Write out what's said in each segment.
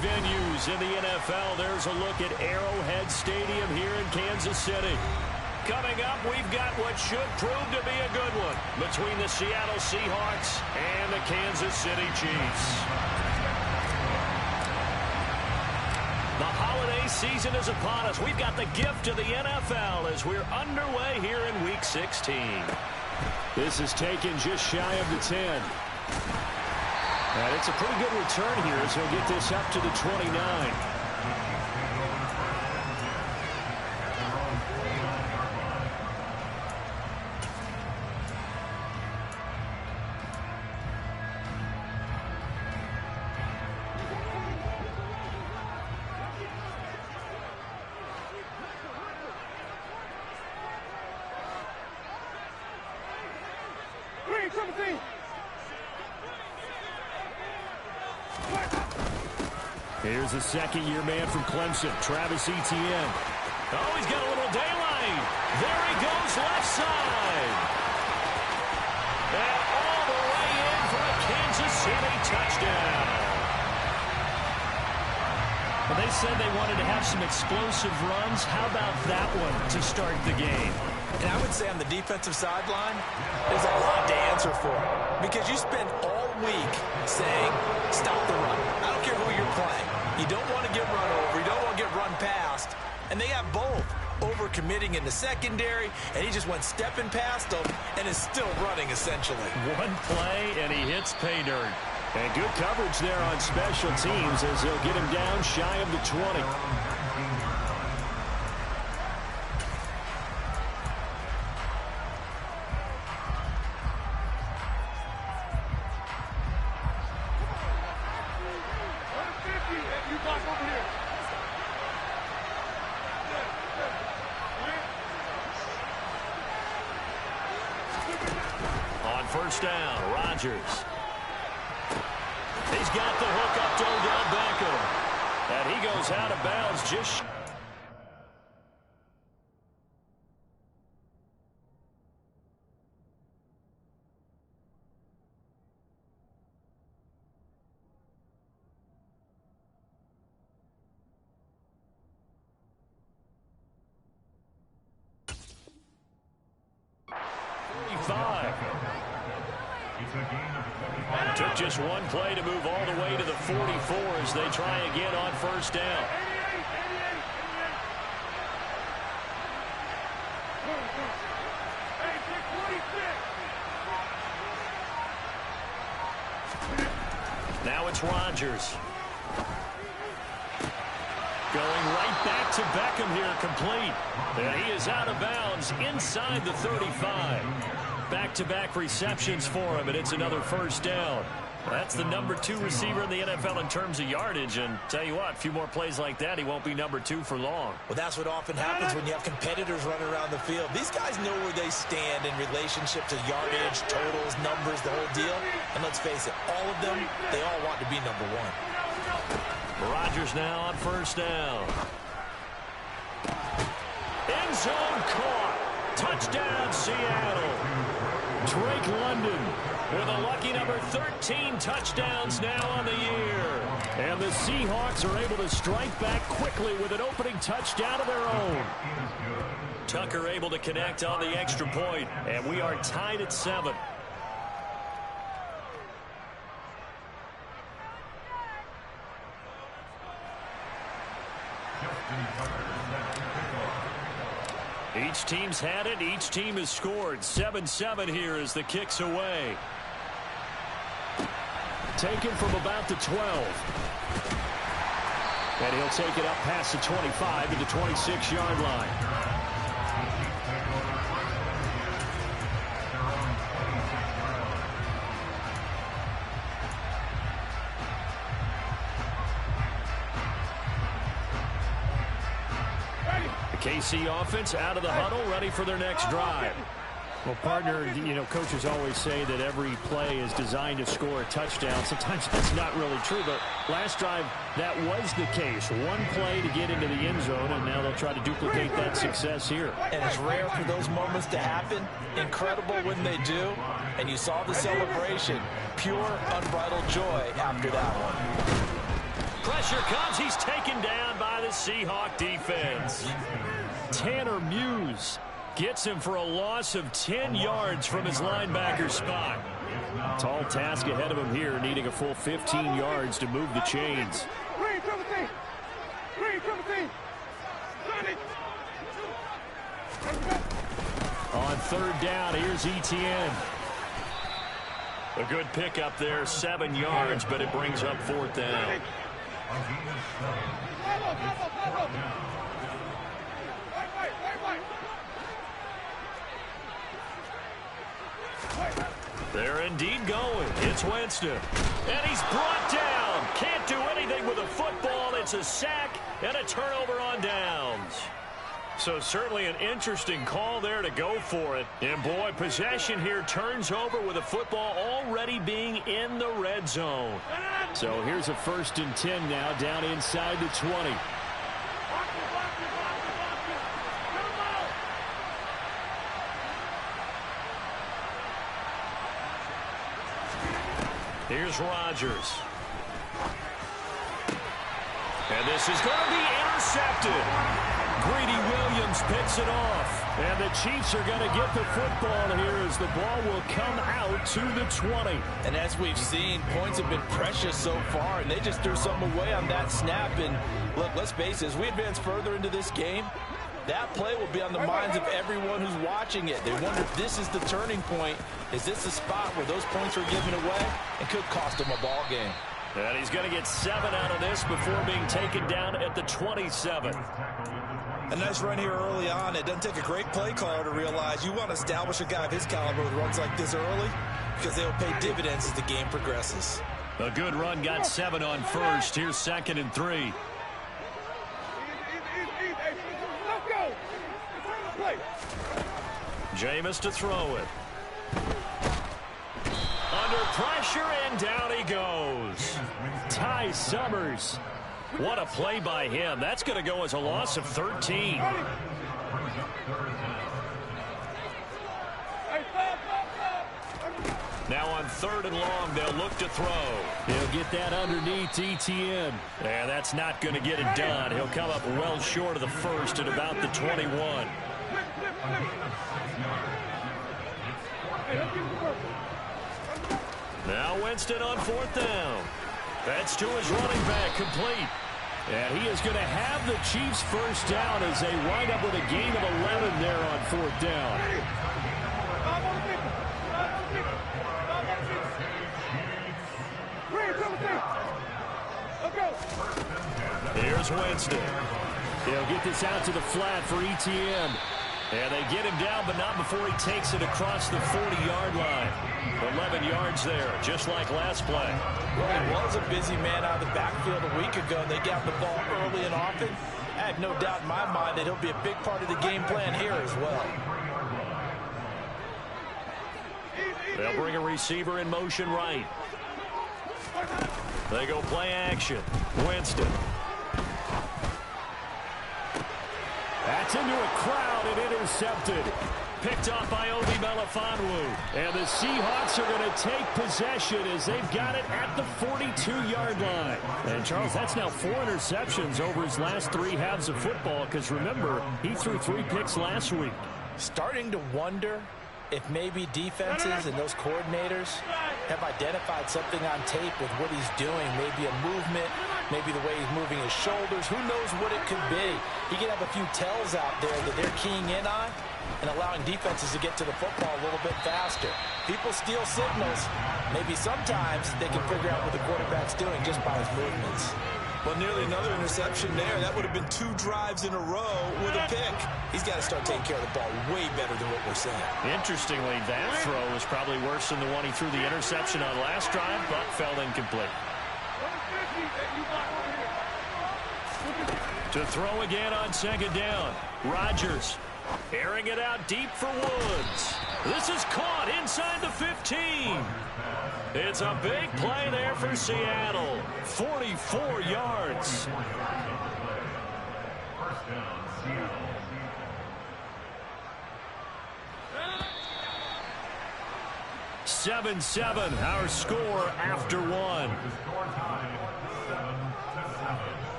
venues in the NFL. There's a look at Arrowhead Stadium here in Kansas City. Coming up, we've got what should prove to be a good one between the Seattle Seahawks and the Kansas City Chiefs. The holiday season is upon us. We've got the gift of the NFL as we're underway here in Week 16. This is taken just shy of the 10. And it's a pretty good return here as he'll get this up to the 29. Here's a second-year man from Clemson, Travis Etienne. Oh, he's got a little daylight. There he goes, left side. And all the way in for a Kansas City touchdown. Well, they said they wanted to have some explosive runs. How about that one to start the game? And I would say on the defensive sideline, there's a lot to answer for. Because you spend all week saying, stop the run. I don't care who you're playing. You don't want to get run over. You don't want to get run past. And they have both. Overcommitting in the secondary, and he just went stepping past them and is still running, essentially. One play, and he hits pay dirt. And good coverage there on special teams as they'll get him down shy of the 20. On first down, Rodgers. He's got the hook up to Odell Beckham. And he goes out of bounds just... Took just one play to move all the way to the 44 as they try again on first down. Now it's Rodgers. Going right back to Beckham here, complete. And he is out of bounds inside the 35. Back-to-back receptions for him, and it's another first down. That's the number 2 receiver in the NFL in terms of yardage, and tell you what, a few more plays like that, he won't be number 2 for long. Well, that's what often happens when you have competitors running around the field. These guys know where they stand in relationship to yardage, totals, numbers, the whole deal. And let's face it, all of them, they all want to be number 1. Rodgers now on first down. End zone caught. Touchdown, Seattle. Drake London with a lucky number 13 touchdowns now on the year. And the Seahawks are able to strike back quickly with an opening touchdown of their own. Tucker able to connect on the extra point, and we are tied at 7. Each team's had it. Each team has scored. 7-7 here as the kick's away. Taken from about the 12. And he'll take it up past the 25 to the 26-yard line. KC offense out of the huddle, ready for their next drive. Well, partner, you know, coaches always say that every play is designed to score a touchdown. Sometimes that's not really true, but last drive, that was the case. One play to get into the end zone, and now they'll try to duplicate that success here. And it's rare for those moments to happen. Incredible when they do. And you saw the celebration. Pure, unbridled joy after that one. Pressure comes. He's taken down by the Seahawk defense. Tanner Muse gets him for a loss of 10 yards from his linebacker spot. Tall task ahead of him here, needing a full 15 yards to move the chains. On third down, here's Etienne. A good pickup there, 7 yards, but it brings up fourth down. They're indeed going. It's Winston. And he's brought down. Can't do anything with a football. It's a sack and a turnover on downs. So certainly an interesting call there to go for it. And boy, possession here turns over with a football already being in the red zone. So here's a 1st and 10 now, down inside the 20. Here's Rodgers. And this is going to be intercepted. Greedy Williams picks it off. And the Chiefs are going to get the football here as the ball will come out to the 20. And as we've seen, points have been precious so far, and they just threw some away on that snap. And look, let's face it, as we advance further into this game, that play will be on the minds of everyone who's watching it. They wonder if this is the turning point. Is this the spot where those points are given away and could cost them a ball game? And he's going to get 7 out of this before being taken down at the 27. A nice run here early on. It doesn't take a great play caller to realize you want to establish a guy of his caliber with runs like this early because they'll pay dividends as the game progresses. A good run, got 7 on first. Here's 2nd and 3. Jameis to throw it. Under pressure, and down he goes. Ty Summers. What a play by him. That's going to go as a loss of 13. Now on 3rd and long, they'll look to throw. He'll get that underneath Etienne. And that's not going to get it done. He'll come up well short of the first at about the 21. Now Winston on 4th down. That's to his running back, complete. And he is going to have the Chiefs first down as they wind up with a gain of 11 there on 4th down. Here's Winston. He'll get this out to the flat for Etienne. And they get him down, but not before he takes it across the 40-yard line. 11 yards there, just like last play. Well, he was a busy man out of the backfield a week ago. They got the ball early and often. I have no doubt in my mind that he'll be a big part of the game plan here as well. They'll bring a receiver in motion right. They go play action. Winston. That's into a crowd and intercepted. Picked off by Obi Melifonwu. And the Seahawks are going to take possession as they've got it at the 42-yard line. And, Charles, that's now 4 interceptions over his last 3 halves of football because, remember, he threw 3 picks last week. Starting to wonder if maybe defenses and those coordinators have identified something on tape with what he's doing. Maybe a movement, maybe the way he's moving his shoulders. Who knows what it could be? He could have a few tells out there that they're keying in on and allowing defenses to get to the football a little bit faster. People steal signals. Maybe sometimes they can figure out what the quarterback's doing just by his movements. Well, nearly another interception there. That would have been 2 drives in a row with a pick. He's got to start taking care of the ball way better than what we're seeing. Interestingly, that throw was probably worse than the one he threw the interception on last drive, but fell incomplete. To throw again on 2nd down. Rodgers airing it out deep for Woods. This is caught inside the 15. It's a big play there for Seattle. 44 yards. Seven, our score after 1.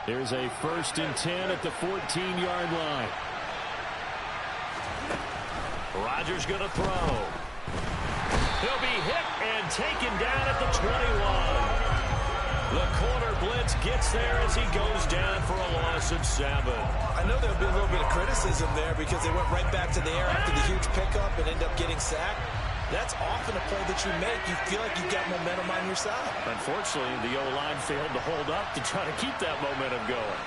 Here's a 1st and 10 at the 14-yard line. Rodgers going to throw. He'll be hit and taken down at the 21. The corner blitz gets there as he goes down for a loss of 7. I know there'll be a little bit of criticism there because they went right back to the air after the huge pickup and end up getting sacked. That's often a play that you make. You feel like you've got momentum on your side. Unfortunately, the O-line failed to hold up to try to keep that momentum going.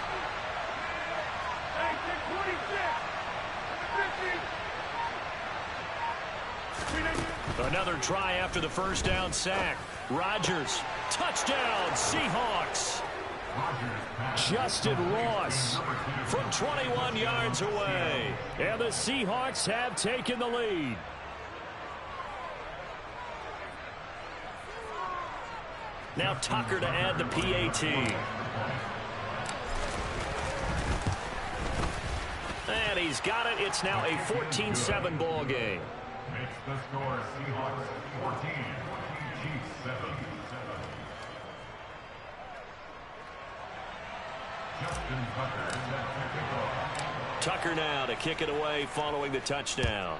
Another try after the first down sack. Rodgers, touchdown, Seahawks. Justin Ross From 21 yards away. and the Seahawks have taken the lead. Now Tucker to add the PAT. And he's got it. It's now a 14-7 ball game. Makes the score Seahawks 14, Chiefs 7. Justin Tucker set to kick off. Tucker now to kick it away following the touchdown.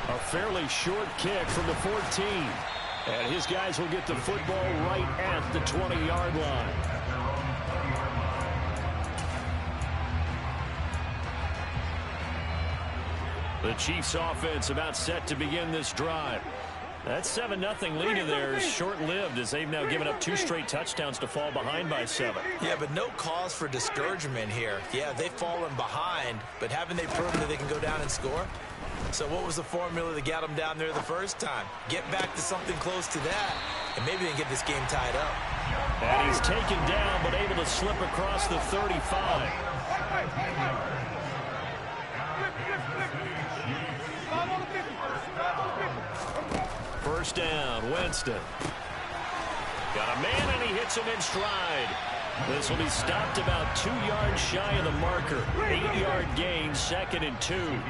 A fairly short kick from the 14. And his guys will get the football right at the 20-yard line. The Chiefs offense about set to begin this drive. That 7-0 lead of theirs short-lived as they've now given up 2 straight touchdowns to fall behind by 7. Yeah, but no cause for discouragement here. Yeah, they've fallen behind, but haven't they proven that they can go down and score? So what was the formula that got them down there the first time? Get back to something close to that, and maybe they can get this game tied up. And he's taken down but able to slip across the 35. First down, Winston. Got a man, and he hits him in stride. This will be stopped about 2 yards shy of the marker. 8-yard gain, 2nd and 2.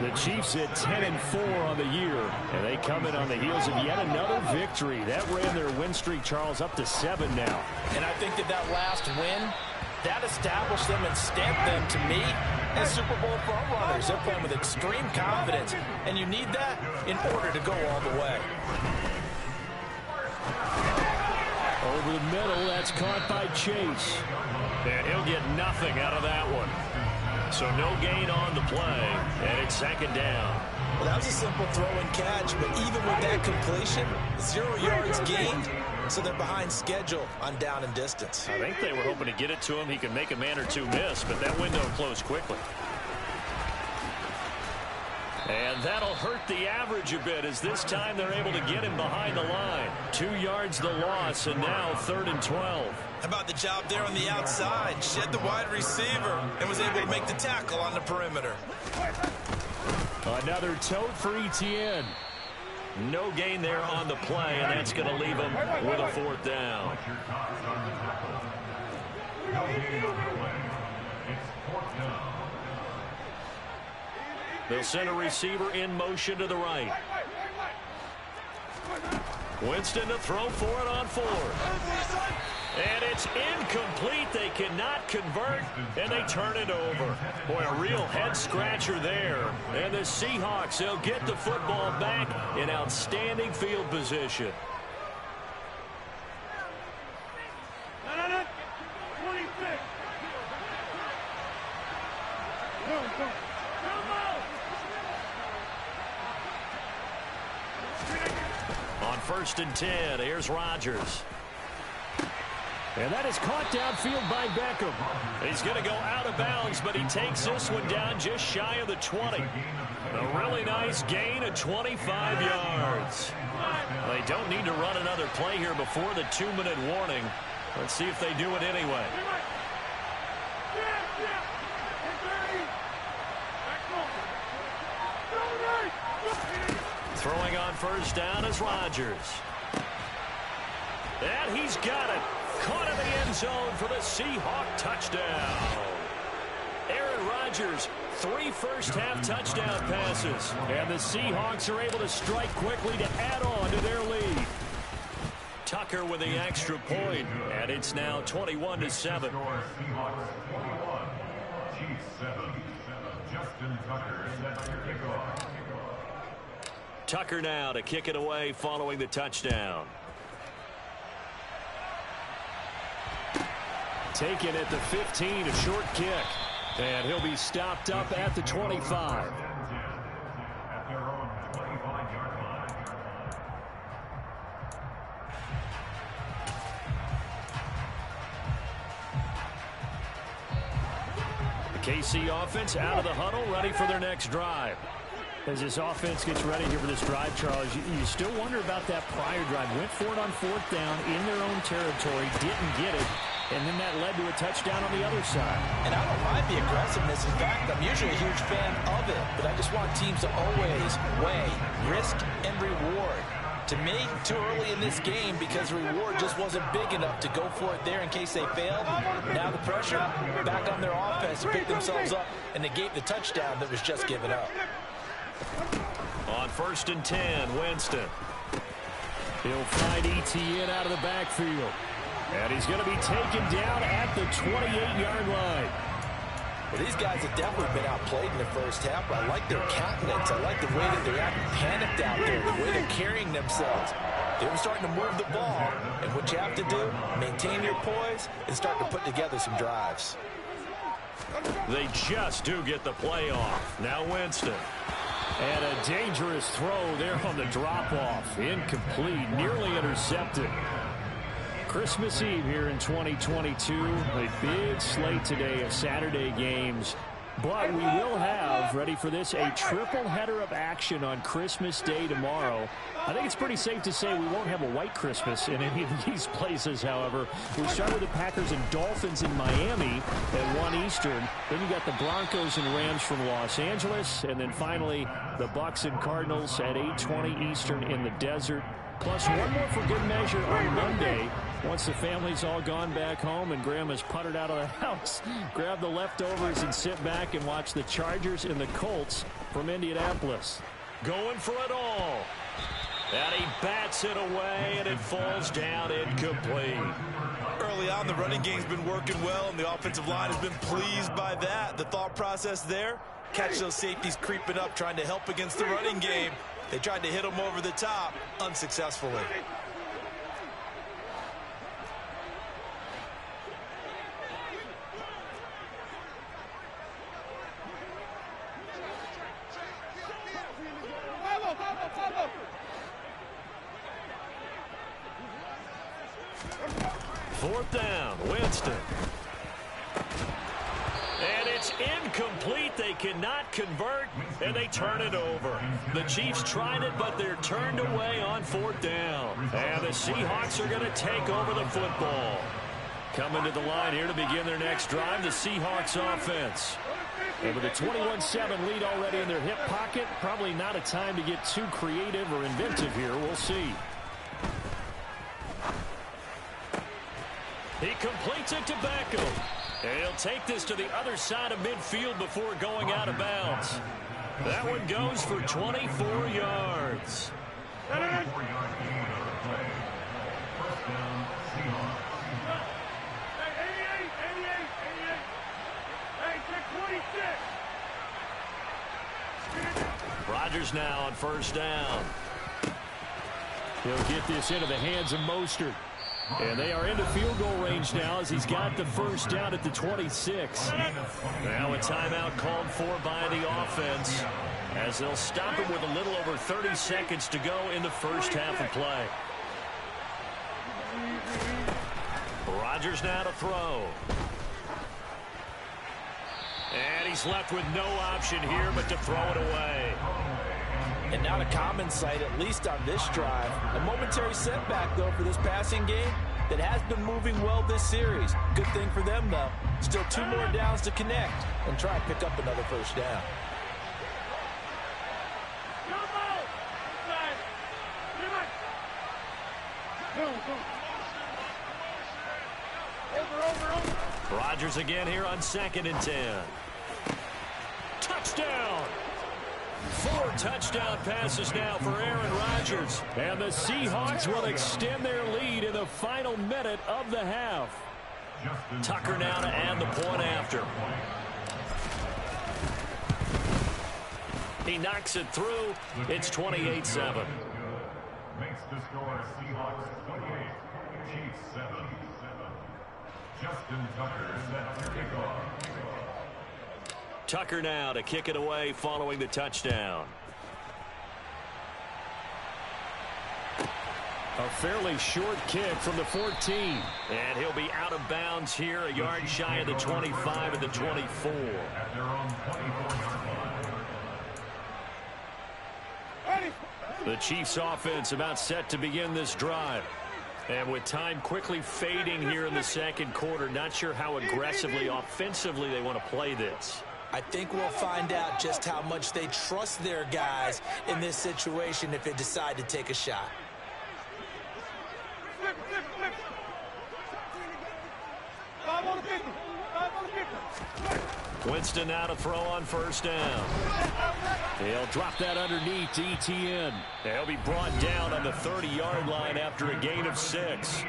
The Chiefs at 10-4 on the year, and they come in on the heels of yet another victory. That ran their win streak, Charles, up to 7 now. And I think that last win, that established them and stamped them, to me, as Super Bowl front runners. They're playing with extreme confidence, and you need that in order to go all the way. Over the middle, that's caught by Chase. And he'll get nothing out of that one. So no gain on the play, and it's 2nd down. Well, that was a simple throw and catch, but even with that completion, 0 yards gained, so they're behind schedule on down and distance. I think they were hoping to get it to him. He could make a man or two miss, but that window closed quickly. And that'll hurt the average a bit as this time they're able to get him behind the line. 2 yards the loss, and now 3rd and 12. How about the job there on the outside? Shed the wide receiver and was able to make the tackle on the perimeter. Another tote for Etienne. No gain there on the play, and that's going to leave him with a 4th down. What's your thoughts on the tackle? No gain on the play. It's 4th down. They'll send a receiver in motion to the right. Winston to throw for it on 4th. And it's incomplete. They cannot convert, and they turn it over. Boy, a real head-scratcher there. And the Seahawks, they'll get the football back in outstanding field position. On 1st and 10, here's Rodgers. And that is caught downfield by Beckham. He's going to go out of bounds, but he takes this one down just shy of the 20. A really nice gain of 25 yards. They don't need to run another play here before the 2-minute warning. Let's see if they do it anyway. Throwing on first down is Rodgers. And he's got it. Caught in the end zone for the Seahawk touchdown. Aaron Rodgers, 3 first-half touchdown passes. And the Seahawks are able to strike quickly to add on to their lead. Tucker with the extra point, and it's now 21-7. Seahawks 21, Chiefs 7. Justin Tucker sets your kickoff. Tucker now to kick it away following the touchdown. Taken at the 15, a short kick. And he'll be stopped up at the 25. At their own 25-yard line. The KC offense out of the huddle, ready for their next drive. As this offense gets ready here for this drive, Charles, you still wonder about that prior drive. Went for it on 4th down in their own territory, didn't get it, and then that led to a touchdown on the other side. And I don't mind the aggressiveness. In fact, I'm usually a huge fan of it, but I just want teams to always weigh risk and reward. To me, too early in this game because the reward just wasn't big enough to go for it there in case they failed. Now the pressure back on their offense to pick themselves up and negate the touchdown that was just given up. On 1st and 10, Winston. He'll find ETN out of the backfield. And he's going to be taken down at the 28-yard line. Well, these guys have definitely been outplayed in the first half, but I like their countenance. I like the way that they're acting panicked out there, the way they're carrying themselves. They're starting to move the ball, and what you have to do, maintain your poise and start to put together some drives. They just do get the play off. Now Winston. And a dangerous throw there on the drop-off. Incomplete, nearly intercepted. Christmas Eve here in 2022. A big slate today of Saturday games. But we will have, ready for this, a triple header of action on Christmas Day tomorrow. I think it's pretty safe to say we won't have a white Christmas in any of these places, however. We start with the Packers and Dolphins in Miami at 1 Eastern. Then you got the Broncos and Rams from Los Angeles. And then finally, the Bucs and Cardinals at 8:20 Eastern in the desert. Plus one more for good measure on Monday. Once the family's all gone back home and Grandma's puttered out of the house, grab the leftovers and sit back and watch the Chargers and the Colts from Indianapolis. Going for it all. And he bats it away, and it falls down incomplete. Early on, the running game's been working well, and the offensive line has been pleased by that. The thought process there, catch those safeties creeping up, trying to help against the running game. They tried to hit him over the top, unsuccessfully. Fourth down, Winston. And it's incomplete. They cannot convert, and they turn it over. The Chiefs tried it, but they're turned away on 4th down. And the Seahawks are going to take over the football. Coming to the line here to begin their next drive, the Seahawks offense. And with a 21-7 lead already in their hip pocket, probably not a time to get too creative or inventive here. We'll see. He completes it to Beckham. And he'll take this to the other side of midfield before going out of bounds. That one goes for 24 yards. 24-yard gain on the play. First down, Seahawks. Hey, 88. Hey, check 26. Rodgers now on first down. He'll get this into the hands of Mostert. And they are into field goal range now as he's got the first down at the 26. Now a timeout called for by the offense as they'll stop him with a little over 30 seconds to go in the first half of play. Rodgers now to throw. And he's left with no option here but to throw it away. And not a common sight, at least on this drive. A momentary setback, though, for this passing game that has been moving well this series. Good thing for them, though. Still 2 more downs to connect and try and pick up another first down. Rodgers again here on 2nd and 10. Touchdown! 4 touchdown passes now for Aaron Rodgers. And the Seahawks will extend their lead in the final minute of the half. Tucker now to add the point after. He knocks it through. It's 28-7. Makes the score Seahawks 28, Chiefs 7. Justin Tucker set to kick off. Tucker now to kick it away following the touchdown. A fairly short kick from the 14. And he'll be out of bounds here, a yard shy of the 25 and the 24. At their own 24-yard line. The Chiefs offense about set to begin this drive. And with time quickly fading here in the second quarter, not sure how aggressively, offensively they want to play this. I think we'll find out just how much they trust their guys in this situation if they decide to take a shot. Winston now to throw on 1st down. They'll drop that underneath to ETN. They'll be brought down on the 30-yard line after a gain of 6.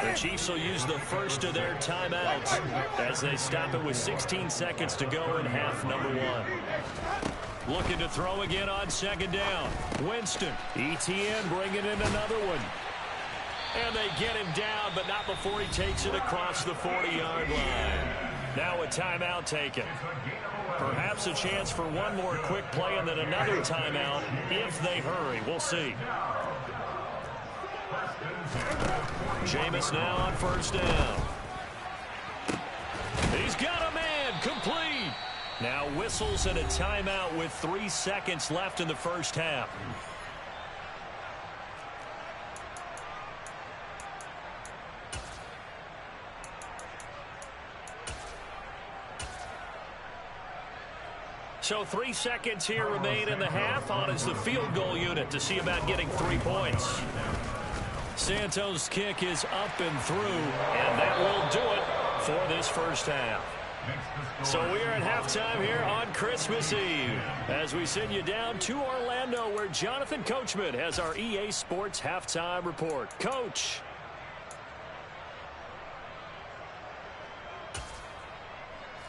The Chiefs will use the first of their timeouts as they stop it with 16 seconds to go in half number 1. Looking to throw again on 2nd down. Winston. ETN bringing in another one. And they get him down, but not before he takes it across the 40-yard line. Now a timeout taken. Perhaps a chance for one more quick play and then another timeout if they hurry. We'll see. Jameis now on 1st down. He's got a man. Complete. Now whistles and a timeout with 3 seconds left in the first half. So 3 seconds here remain in the half. On is the field goal unit to see about getting 3 points. Santos' kick is up and through, and that will do it for this first half. So we are at halftime here on Christmas Eve as we send you down to Orlando where Jonathan Coachman has our EA Sports halftime report. Coach.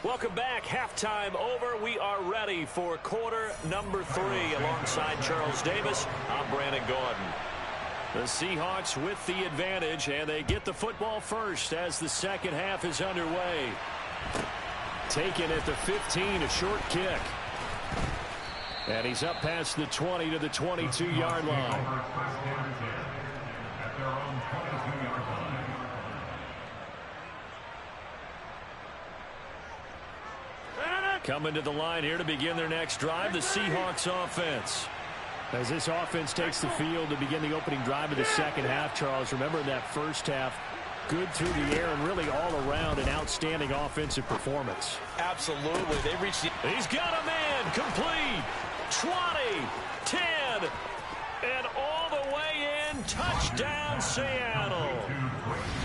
Welcome back. Halftime over. We are ready for quarter number 3 alongside Charles Davis. I'm Brandon Gordon. The Seahawks with the advantage, and they get the football first as the second half is underway. Taken at the 15, a short kick. And he's up past the 20 to the 22-yard line. At their own 22-yard line. Coming to the line here to begin their next drive, the Seahawks offense. As this offense takes the field to begin the opening drive of the second half, Charles, remember in that first half, good through the air and really all around an outstanding offensive performance. Absolutely. They reached the... He's got a man. Complete. 20, 10, and all the way in. Touchdown, Seattle.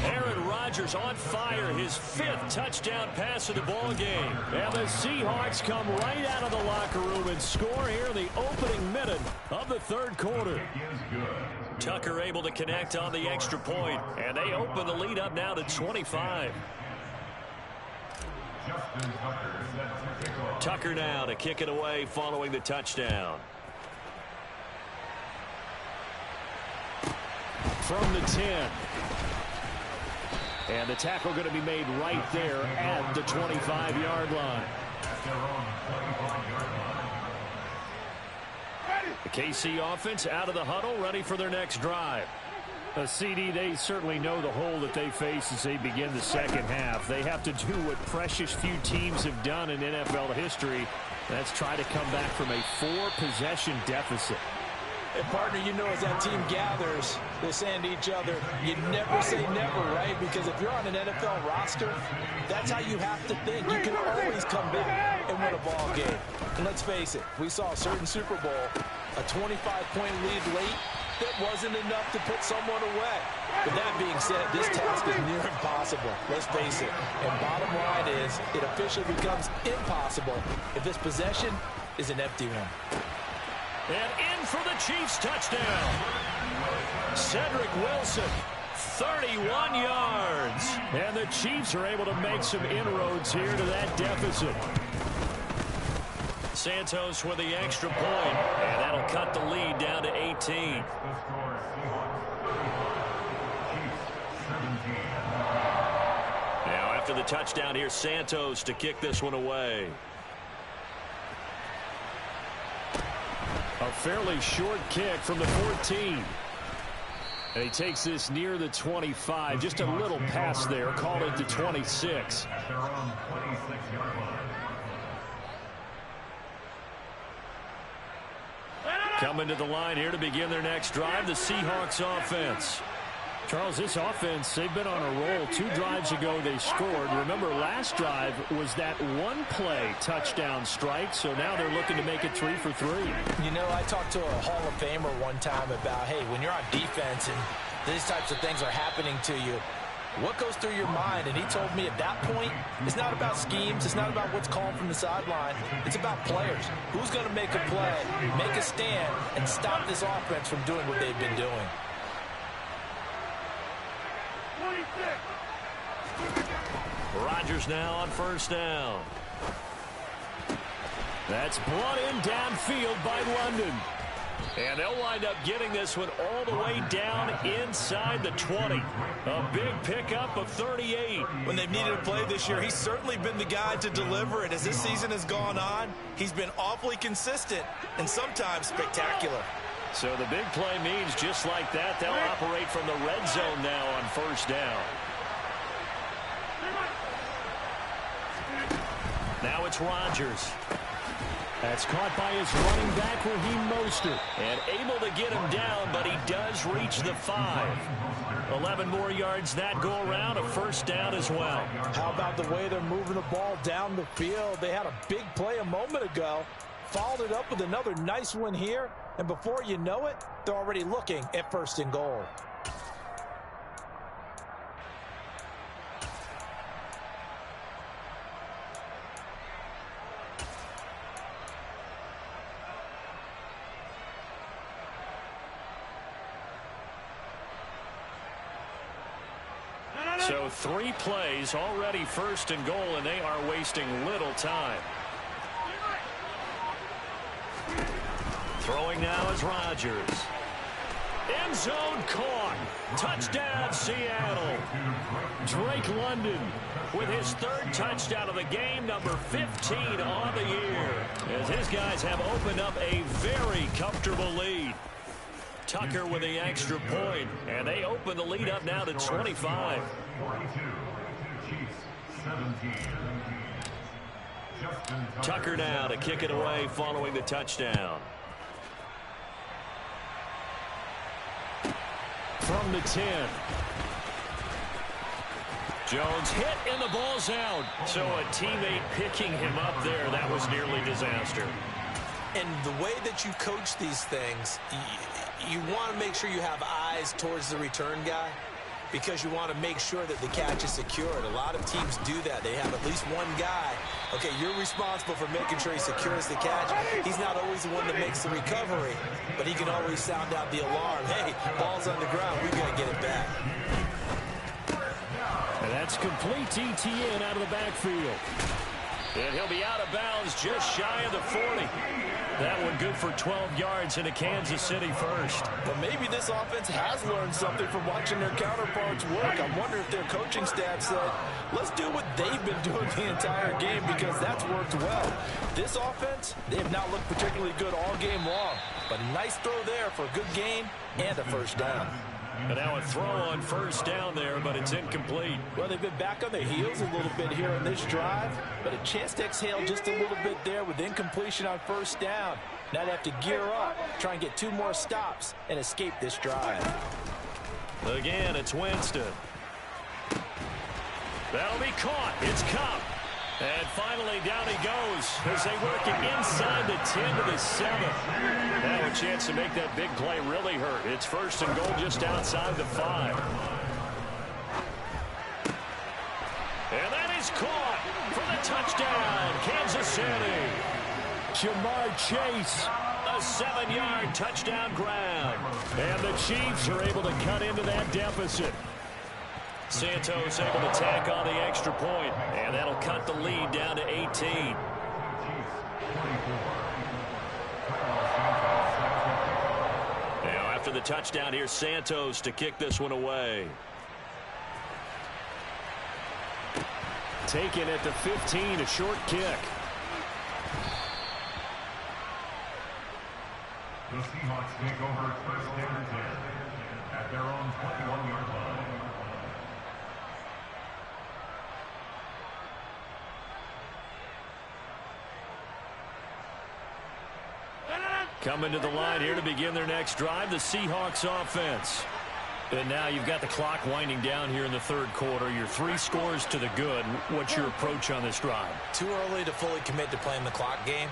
Aaron Rodgers on fire, his 5th touchdown pass of the ball game. And the Seahawks come right out of the locker room and score here in the opening minute of the third quarter. Tucker able to connect on the extra point, and they open the lead up now to 25. Tucker now to kick it away following the touchdown. From the 10. And the tackle going to be made right there at the 25-yard line. The KC offense out of the huddle, ready for their next drive. A CD, they certainly know the hole that they face as they begin the second half. They have to do what precious few teams have done in NFL history. That's try to come back from a 4-possession deficit. And partner, you know, as that team gathers, they're saying to each other, you never say never, right? Because if you're on an NFL roster, that's how you have to think. You can always come back and win a ball game. And let's face it, we saw a certain Super Bowl, a 25-point lead late, that wasn't enough to put someone away. But that being said, this task is near impossible. Let's face it. And bottom line is, it officially becomes impossible if this possession is an empty one. And in for the Chiefs touchdown. Cedric Wilson, 31 yards. And the Chiefs are able to make some inroads here to that deficit. Santos with the extra point, and that'll cut the lead down to 18. The score is Chiefs 17. Now after the touchdown, here's Santos to kick this one away. A fairly short kick from the 14. And he takes this near the 25. Just a little pass there. Call it the 26. At their own 26-yard line. Coming to the line here to begin their next drive, the Seahawks offense. Charles, this offense, they've been on a roll. 2 drives ago they scored. Remember, last drive was that one-play touchdown strike, so now they're looking to make it 3 for 3. You know, I talked to a Hall of Famer one time about, hey, when you're on defense and these types of things are happening to you, what goes through your mind? And he told me at that point, it's not about schemes. It's not about what's called from the sideline. It's about players. Who's going to make a play, make a stand, and stop this offense from doing what they've been doing? Rodgers now on first down. That's brought in downfield by London. And they'll wind up getting this one all the way down inside the 20. A big pickup of 38. When they've needed a play this year, he's certainly been the guy to deliver it. As this season has gone on, he's been awfully consistent and sometimes spectacular. So the big play means just like that, they'll operate from the red zone now on first down. Now it's Rodgers. That's caught by his running back, Raheem Mostert. And able to get him down, but he does reach the 5. 11 more yards that go around, a first down as well. How about the way they're moving the ball down the field? They had a big play a moment ago, followed it up with another nice one here, and before you know it, they're already looking at first and goal. So 3 plays, already first and goal, and they are wasting little time. Throwing now is Rodgers. End zone caught. Touchdown, Seattle. Drake London with his 3rd touchdown of the game, number 15 on the year. As his guys have opened up a very comfortable lead. Tucker with the extra point, and they open the lead up now to 25. 42, Chiefs 17. Tucker now to kick it away following the touchdown. from the 10. Jones hit and the ball's out. So a teammate picking him up there, that was nearly disaster. And the way that you coach these things, you want to make sure you have eyes towards the return guy because you want to make sure that the catch is secured. A lot of teams do that. They have at least one guy. Okay, you're responsible for making sure he secures the catch. He's not always the one that makes the recovery, but he can always sound out the alarm. Hey, ball's on the ground. We've got to get it back. And that's complete ETN out of the backfield. And he'll be out of bounds just shy of the 40. That one good for 12 yards into Kansas City first. Well, maybe this offense has learned something from watching their counterparts work. I wonder if their coaching staff said, let's do what they've been doing the entire game because that's worked well. This offense, they have not looked particularly good all game long. But nice throw there for a good gain and a first down. And now a throw on first down there, but it's incomplete. Well, they've been back on their heels a little bit here in this drive, but a chance to exhale just a little bit there with incompletion on first down. Now they have to gear up, try and get 2 more stops, and escape this drive. Again, it's Winston. That'll be caught. It's Cup. And finally, down he goes as they work it inside the 10 to the 7. Now a chance to make that big play really hurt. It's first and goal just outside the 5. And that is caught for the touchdown, Kansas City. Jamar Chase. A 7-yard touchdown grab. And the Chiefs are able to cut into that deficit. Santos able to tack on the extra point, and that'll cut the lead down to 18. Now after the touchdown, here's Santos to kick this one away. Taken at the 15, a short kick. The Seahawks take over first and 10 at their own 21-yard line. Coming to the line here to begin their next drive, the Seahawks offense. And now you've got the clock winding down here in the third quarter. You're 3 scores to the good. What's your approach on this drive? Too early to fully commit to playing the clock game.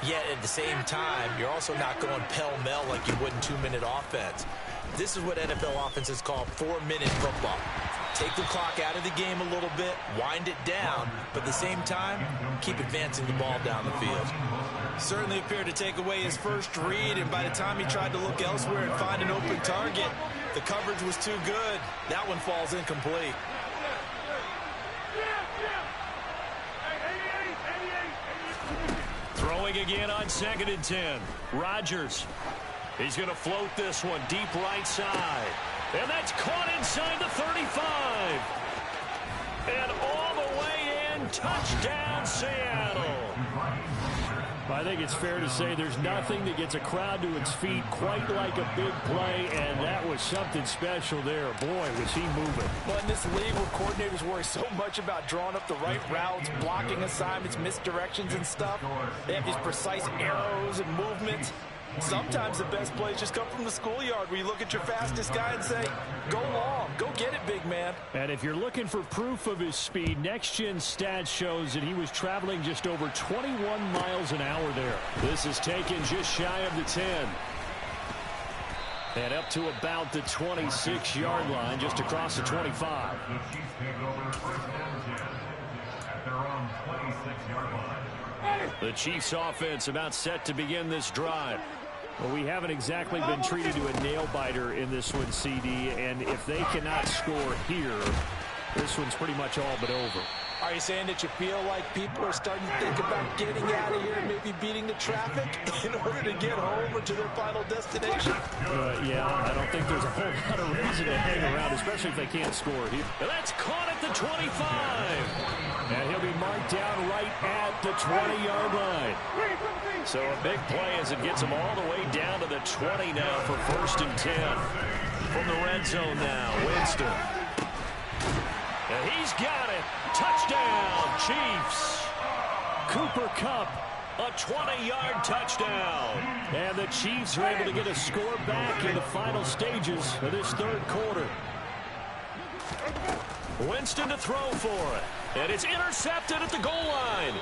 Yet at the same time, you're also not going pell-mell like you would in 2-minute offense. This is what NFL offenses call 4-minute football. Take the clock out of the game a little bit, wind it down, but at the same time, keep advancing the ball down the field. Certainly appeared to take away his first read, and by the time he tried to look elsewhere and find an open target, the coverage was too good. That one falls incomplete. Throwing again on 2nd and 10. Rodgers. He's going to float this one deep right side. And that's caught inside the 35. And all the way in, touchdown Seattle. I think it's fair to say there's nothing that gets a crowd to its feet quite like a big play, and that was something special there. Boy, was he moving. But in this league where coordinators worry so much about drawing up the right routes, blocking assignments, misdirections and stuff, they have these precise arrows and movements. Sometimes the best plays just come from the schoolyard where you look at your fastest guy and say, go long, go get it, big man. And if you're looking for proof of his speed, Next Gen Stats shows that he was traveling just over 21 miles an hour there. This is taken just shy of the 10. And up to about the 26-yard line, just across the 25. The Chiefs take over first and 10 at their own 26-yard line. The Chiefs offense about set to begin this drive. Well, we haven't exactly been treated to a nail-biter in this one, CD, and if they cannot score here, this one's pretty much all but over. Are you saying that you feel like people are starting to think about getting out of here and maybe beating the traffic in order to get home or to their final destination? Yeah, I don't think there's a whole lot of reason to hang around, especially if they can't score. That's caught at the 25. And he'll be marked down right at the 20-yard line. So a big play as it gets him all the way down to the 20 now for first and 10. From the red zone now, Winston. And he's got it. Touchdown, Chiefs. Cooper Kupp. A 20-yard touchdown. And the Chiefs are able to get a score back in the final stages of this third quarter. Winston to throw for it. And it's intercepted at the goal line.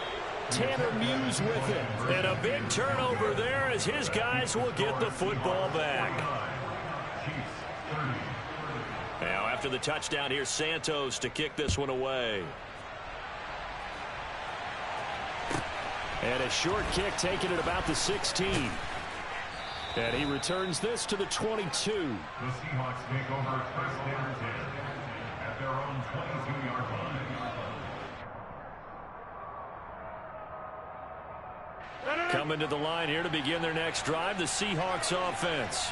Tanner Muse with it. And a big turnover there as his guys will get the football back. Now after the touchdown, here's Santos to kick this one away. And a short kick taken at about the 16. And he returns this to the 22. The Seahawks take over first and 10 at their own 22-yard line. Coming to the line here to begin their next drive, the Seahawks offense.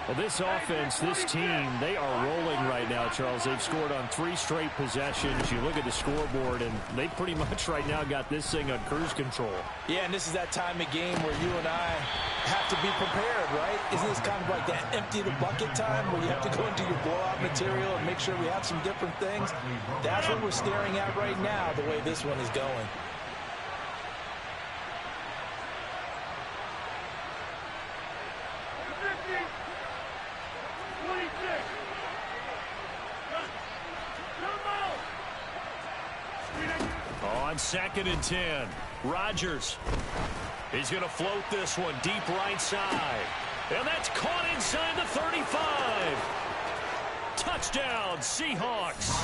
Well, this offense, this team, they are rolling right now, Charles. They've scored on 3 straight possessions. You look at the scoreboard, and they pretty much right now got this thing on cruise control. Yeah, and this is that time of game where you and I have to be prepared, right? Isn't this kind of like that empty the bucket time where you have to go into your blowout material and make sure we have some different things? That's what we're staring at right now, the way this one is going. On 2nd and 10, Rodgers. He's going to float this one deep right side. And that's caught inside the 35. Touchdown, Seahawks.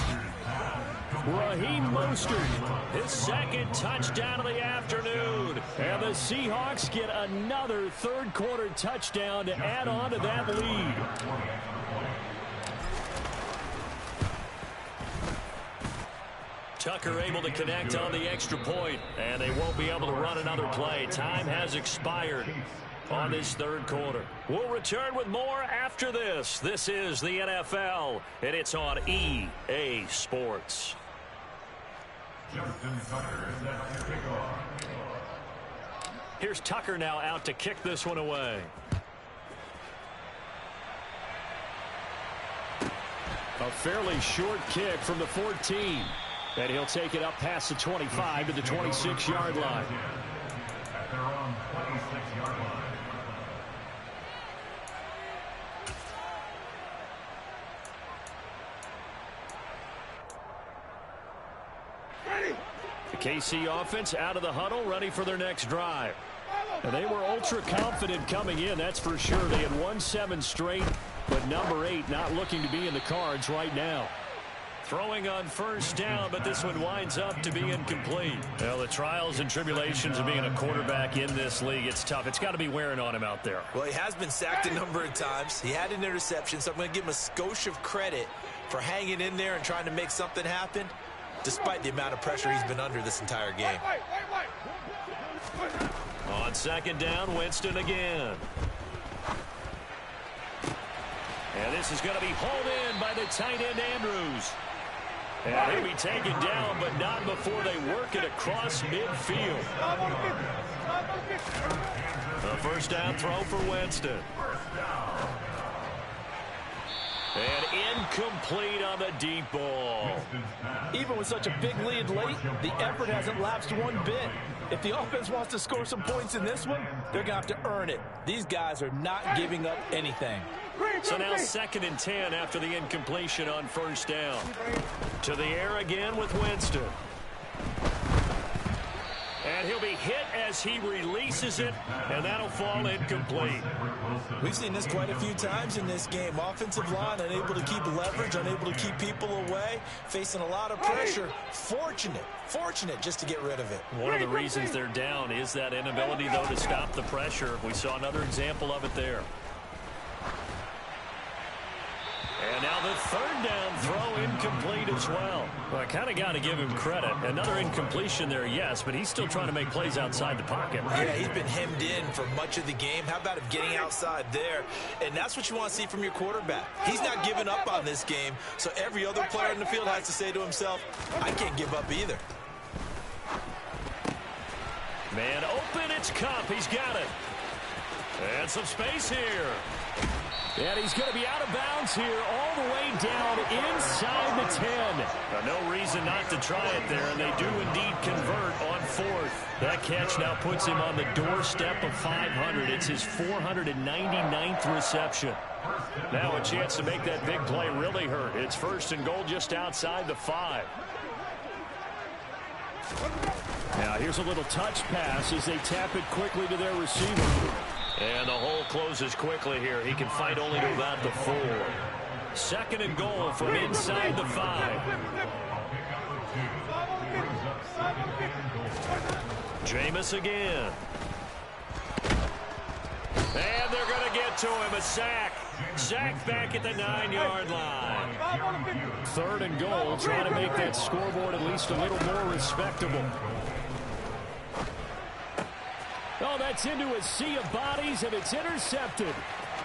Raheem Mostert, his 2nd touchdown of the afternoon. And the Seahawks get another third-quarter touchdown to add on to that lead. Tucker able to connect on the extra point, and they won't be able to run another play. Time has expired on this third quarter. We'll return with more after this. This is the NFL, and it's on EA Sports. Here's Tucker now out to kick this one away. A fairly short kick from the 14. And he'll take it up past the 25 to the 26-yard line. At their own 26-yard line. The KC offense out of the huddle, ready for their next drive. And they were ultra confident coming in, that's for sure. They had won 7 straight, but number 8 not looking to be in the cards right now. Throwing on first down, but this one winds up to be incomplete. Well, the trials and tribulations of being a quarterback in this league, it's tough. It's got to be wearing on him out there. Well, he has been sacked a number of times. He had an interception, so I'm going to give him a skosh of credit for hanging in there and trying to make something happen, despite the amount of pressure he's been under this entire game. On 2nd down, Winston again. And this is going to be hauled in by the tight end, Andrews. And he'll be taken down, but not before they work it across midfield. A first down throw for Winston. And incomplete on the deep ball. Even with such a big lead late, the effort hasn't lapsed one bit. If the offense wants to score some points in this one, they're going to have to earn it. These guys are not giving up anything. So now 2nd and 10 after the incompletion on first down. To the air again with Winston. And he'll be hit as he releases it, and that'll fall incomplete. We've seen this quite a few times in this game. Offensive line unable to keep leverage, unable to keep people away, facing a lot of pressure. Fortunate just to get rid of it. One of the reasons they're down is that inability, though, to stop the pressure. We saw another example of it there. And now the third down throw incomplete as well. Well, I kind of got to give him credit. Another incompletion there, yes, but he's still trying to make plays outside the pocket. Yeah, he's been hemmed in for much of the game. How about him getting outside there? And that's what you want to see from your quarterback. He's not giving up on this game, so every other player in the field has to say to himself, I can't give up either. Man open, it's Cup. He's got it. And some space here. And he's going to be out of bounds here all the way down inside the 10. No reason not to try it there, and they do indeed convert on 4th. That catch now puts him on the doorstep of 500. It's his 499th reception. Now a chance to make that big play really hurt. It's 1st and goal just outside the 5. Now here's a little touch pass as they tap it quickly to their receiver. And the hole closes quickly here. He can fight only to about the 4. 2nd and goal from inside the 5. Jameis again. And they're going to get to him. A sack. Sack back at the 9-yard line. 3rd and goal. Trying to make that scoreboard at least a little more respectable. Oh, that's into a sea of bodies, and it's intercepted.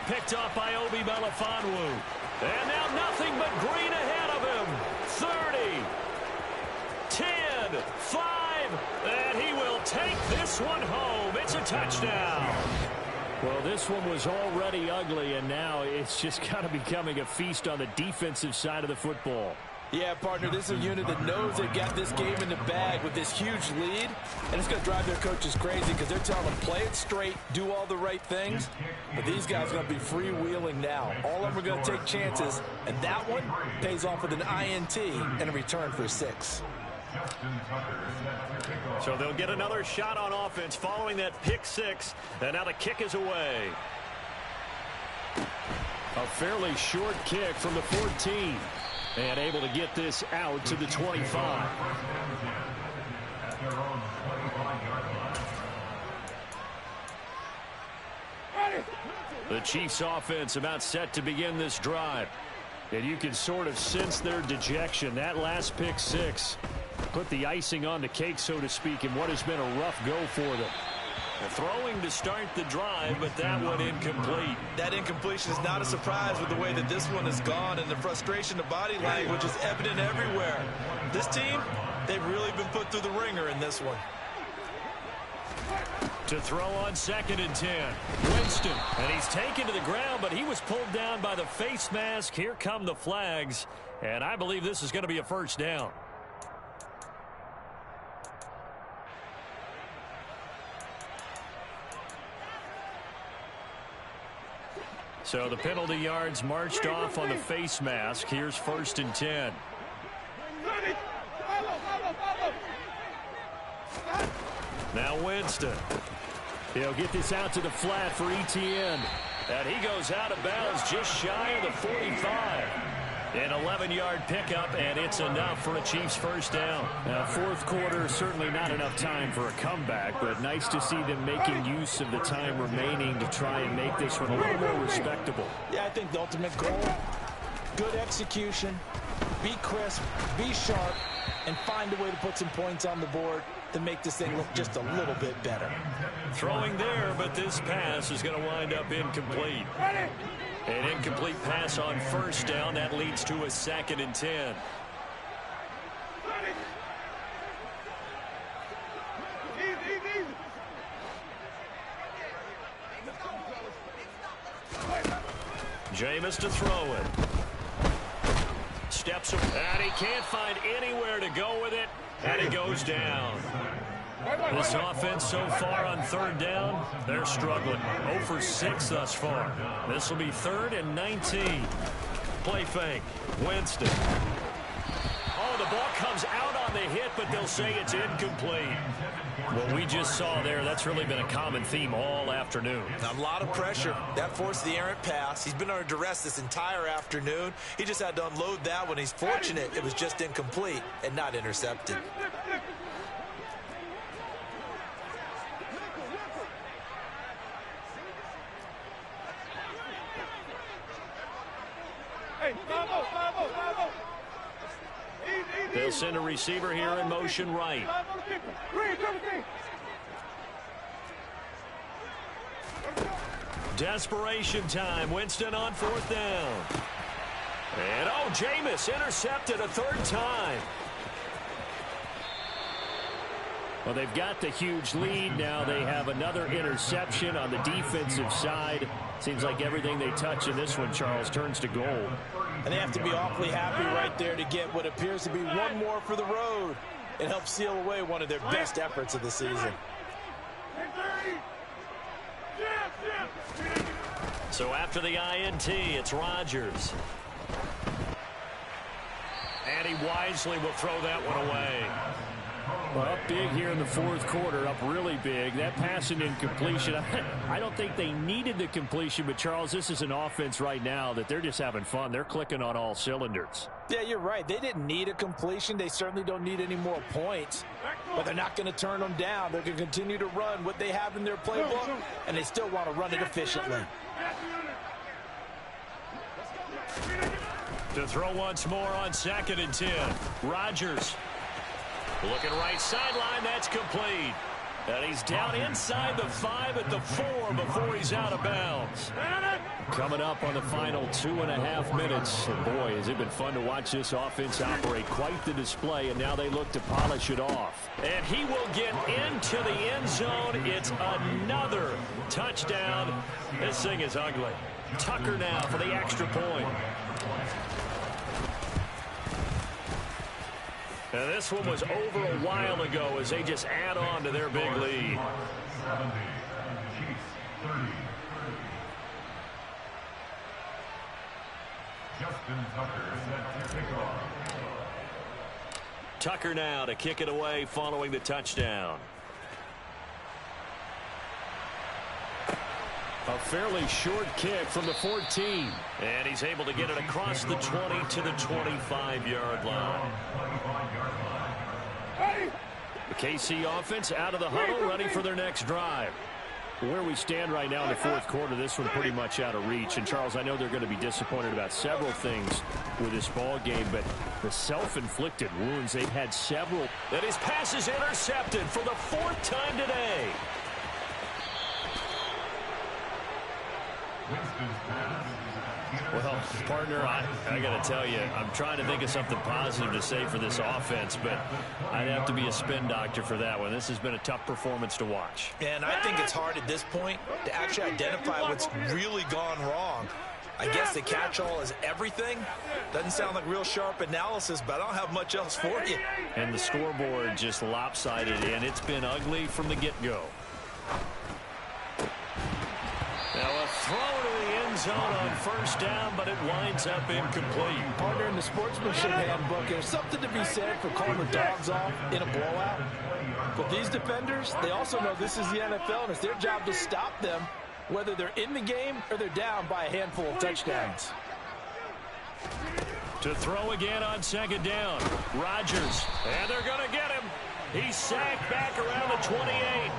Picked up by Obi Melifonwu. And now nothing but green ahead of him. 30, 10, 5, and he will take this one home. It's a touchdown. Well, this one was already ugly, and now it's just kind of becoming a feast on the defensive side of the football. Yeah, partner, this is a unit that knows they've got this game in the bag with this huge lead, and it's going to drive their coaches crazy because they're telling them play it straight, do all the right things, but these guys are going to be freewheeling now. All of them are going to take chances, and that one pays off with an INT and a return for 6. So they'll get another shot on offense following that pick six. And now the kick is away. A fairly short kick from the 14. And able to get this out to the 25. The Chiefs offense about set to begin this drive. And you can sort of sense their dejection. That last pick six put the icing on the cake, so to speak, in what has been a rough go for them. Throwing to start the drive, but that one incomplete. That incompletion is not a surprise with the way that this one has gone, and the frustration of body language is evident everywhere. This team, they've really been put through the ringer in this one. To throw on 2nd and 10. Winston, and he's taken to the ground, but he was pulled down by the face mask. Here come the flags, and I believe this is going to be a first down. So the penalty yards marched off on the face mask. Here's 1st and 10. Now Winston. He'll get this out to the flat for Etienne. And he goes out of bounds just shy of the 45. An 11-yard pickup, and it's enough for a Chiefs first down. Now, fourth quarter, certainly not enough time for a comeback, but nice to see them making use of the time remaining to try and make this one a little more respectable. Yeah, I think the ultimate goal, good execution, be crisp, be sharp, and find a way to put some points on the board to make this thing look just a little bit better. Throwing there, but this pass is going to wind up incomplete. An incomplete pass on first down. That leads to a 2nd and 10. Jameis to throw it. Steps up, and he can't find anywhere to go with it, and he goes down. This offense so far on 3rd down, they're struggling. 0 for 6 thus far. This will be 3rd and 19. Play fake. Winston. Oh, the ball comes out on the hit, but they'll say it's incomplete. What we just saw there, that's really been a common theme all afternoon. A lot of pressure. That forced the errant pass. He's been under duress this entire afternoon. He just had to unload that one. He's fortunate it was just incomplete and not intercepted. They'll send a receiver here in motion right. Desperation time. Winston on 4th down. And, oh, Jameis intercepted a 3rd time. Well, they've got the huge lead. Now they have another interception on the defensive side. Seems like everything they touch in this one, Charles, turns to gold. And they have to be awfully happy right there to get what appears to be one more for the road. It helps seal away one of their best efforts of the season. So after the INT, it's Rodgers. And he wisely will throw that one away. Well, up big here in the fourth quarter, up really big. That passing incompletion, I don't think they needed the completion, but, Charles, this is an offense right now that they're just having fun. They're clicking on all cylinders. Yeah, you're right. They didn't need a completion. They certainly don't need any more points, but they're not going to turn them down. They're going to continue to run what they have in their playbook, and they still want to run it efficiently. To throw once more on 2nd and 10. Rodgers. Looking right sideline, that's complete. And he's down inside the 5 at the 4 before he's out of bounds. Coming up on the final 2.5 minutes. And boy, has it been fun to watch this offense operate. Quite the display, and now they look to polish it off. And he will get into the end zone. It's another touchdown. This thing is ugly. Tucker now for the extra point. And this one was over a while ago as they just add on to their big lead. Tucker now to kick it away following the touchdown. A fairly short kick from the 14. And he's able to get it across the 20 to the 25-yard line. The KC offense out of the huddle, ready for their next drive. Where we stand right now in the fourth quarter, this one pretty much out of reach. And, Charles, I know they're going to be disappointed about several things with this ball game, but the self-inflicted wounds, they've had several. And his pass is intercepted for the fourth time today. Well, partner, I got to tell you, I'm trying to think of something positive to say for this offense, but I'd have to be a spin doctor for that one. This has been a tough performance to watch. And I think it's hard at this point to actually identify what's really gone wrong. I guess the catch-all is everything. Doesn't sound like real sharp analysis, but I don't have much else for you. And the scoreboard just lopsided, and it's been ugly from the get-go. Now a throw to the end zone on first down, but it winds up incomplete. Partner, in the sportsmanship handbook, there's something to be said for calling the dogs off in a blowout. But these defenders, they also know this is the NFL, and it's their job to stop them, whether they're in the game or they're down by a handful of touchdowns. To throw again on second down. Rodgers, and they're going to get him. He's sacked back around the 28.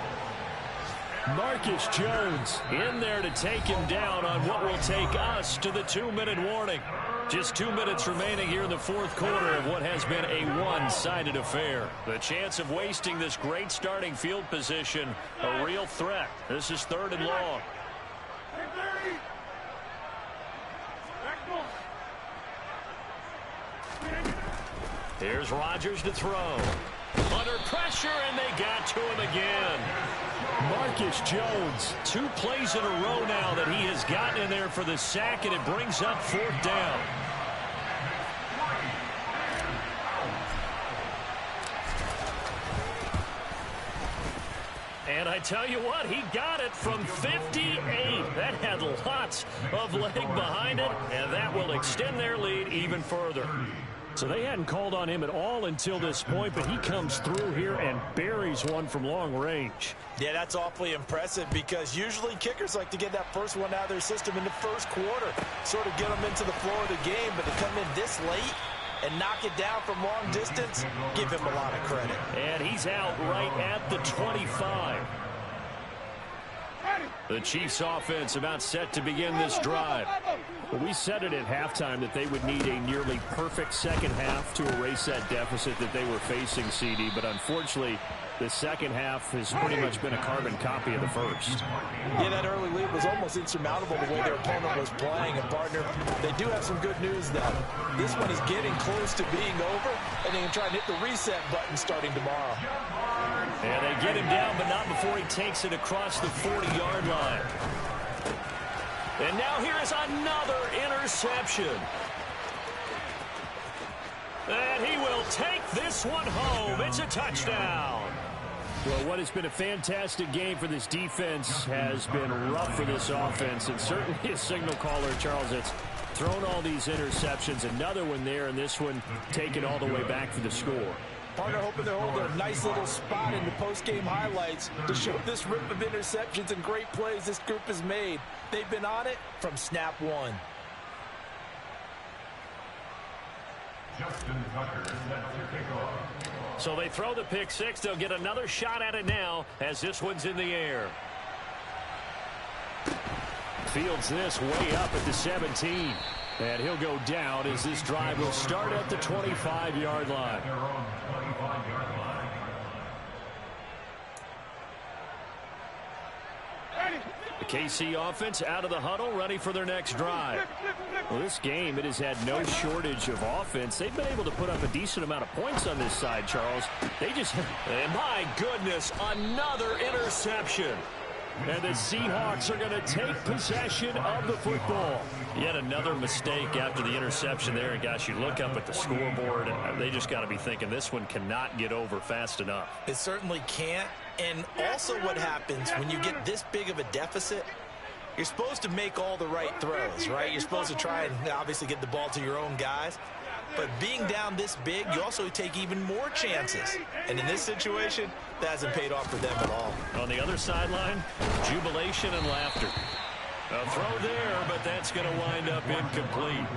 Marcus Jones in there to take him down on what will take us to the 2-minute warning. Just 2 minutes remaining here in the fourth quarter of what has been a one-sided affair. The chance of wasting this great starting field position, a real threat. This is 3rd and long. Here's Rodgers to throw. Under pressure, and they got to him again. Marcus Jones. 2 plays in a row now that he has gotten in there for the sack, and it brings up 4th down. And I tell you what, he got it from 58. That had lots of leg behind it, and that will extend their lead even further. So they hadn't called on him at all until this point, but he comes through here and buries one from long range. Yeah, that's awfully impressive because usually kickers like to get that first one out of their system in the first quarter, sort of get them into the flow of the game, but to come in this late and knock it down from long distance, give him a lot of credit. And he's out right at the 25. The Chiefs offense about set to begin this drive. Well, we said it at halftime that they would need a nearly perfect second half to erase that deficit that they were facing, CD, but unfortunately the second half has pretty much been a carbon copy of the first. Yeah, that early lead was almost insurmountable the way their opponent was playing. And, partner, they do have some good news, though. This one is getting close to being over, and they can try and hit the reset button starting tomorrow. And they get him down, but not before he takes it across the 40-yard line. And now here is another interception. And he will take this one home. It's a touchdown. Well, what has been a fantastic game for this defense has been rough for this offense, and certainly a signal caller, Charles, that's thrown all these interceptions. Another one there, and this one taken all the way back for the score. Partner hoping they'll hold a nice little spot in the post-game highlights to show this rip of interceptions and great plays this group has made. They've been on it from snap one. Justin Tucker set to kick off. So they throw the pick six. They'll get another shot at it now as this one's in the air. Fields this way up at the 17. And he'll go down as this drive will start at the 25-yard line. They're on 25-yard line. The KC offense out of the huddle, ready for their next drive. Well, this game, it has had no shortage of offense. They've been able to put up a decent amount of points on this side, Charles. They just... And my goodness, another interception. And the Seahawks are going to take possession of the football. Yet another mistake after the interception there. And, gosh, you look up at the scoreboard, and they just got to be thinking this one cannot get over fast enough. It certainly can't. And also what happens when you get this big of a deficit, you're supposed to make all the right throws, right? You're supposed to try and obviously get the ball to your own guys. But being down this big, you also take even more chances. And in this situation, that hasn't paid off for them at all. On the other sideline, jubilation and laughter. A throw there, but that's going to wind up incomplete.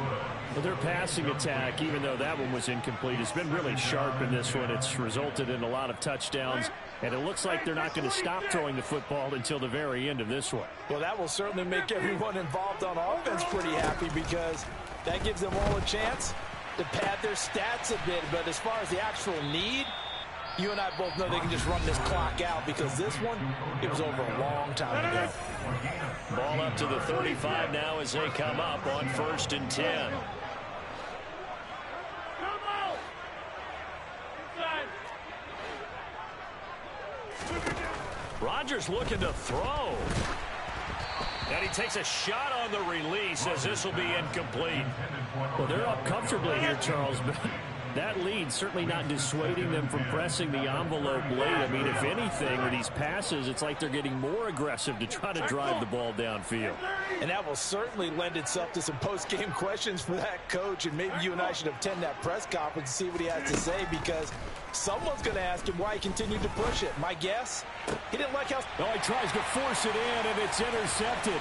Well, their passing attack, even though that one was incomplete, has been really sharp in this one. It's resulted in a lot of touchdowns, and it looks like they're not going to stop throwing the football until the very end of this one. Well, that will certainly make everyone involved on offense pretty happy because that gives them all a chance to pad their stats a bit. But as far as the actual need, you and I both know they can just run this clock out because this one, it was over a long time ago. Ball up to the 35 now as they come up on 1st and 10. Rodgers looking to throw. And he takes a shot on the release as this will be incomplete. Well, they're up comfortably here, Charles, but that lead certainly not dissuading them from pressing the envelope late. I mean, if anything, with these passes, it's like they're getting more aggressive to try to drive the ball downfield. And that will certainly lend itself to some post-game questions for that coach, and maybe you and I should attend that press conference and see what he has to say, because someone's going to ask him why he continued to push it. My guess, he didn't like how... Oh, he tries to force it in, and it's intercepted.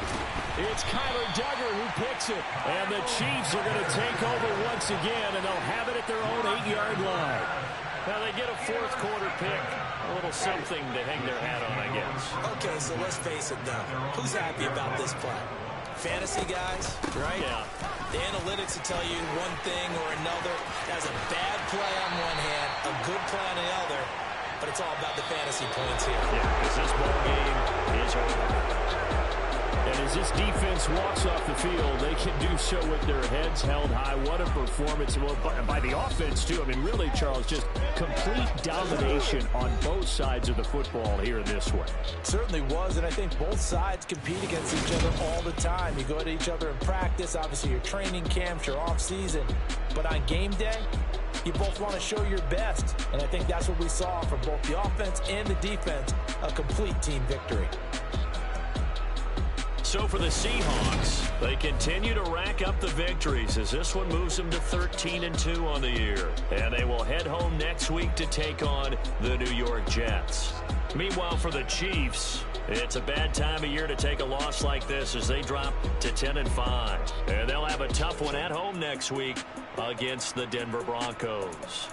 It's Kyler Duggar who picks it. And the Chiefs are going to take over once again, and they'll have it at their own 8-yard line. Now they get a 4th quarter pick. A little something to hang their hat on, I guess. Okay, so let's face it, though. Who's happy about this play? Fantasy guys, right? Yeah. The analytics will tell you one thing or another. That's a bad play on one hand, a good play on the other, but it's all about the fantasy points here. Yeah, because this ball game is over. And as this defense walks off the field, they can do so with their heads held high. What a performance by the offense, too. I mean, really, Charles, just complete domination on both sides of the football here in this one. Certainly was, and I think both sides compete against each other all the time. You go to each other in practice, obviously your training camps, your off-season, but on game day, you both want to show your best, and I think that's what we saw from both the offense and the defense, a complete team victory. So for the Seahawks, they continue to rack up the victories as this one moves them to 13-2 on the year. And they will head home next week to take on the New York Jets. Meanwhile, for the Chiefs, it's a bad time of year to take a loss like this as they drop to 10-5. And they'll have a tough one at home next week against the Denver Broncos.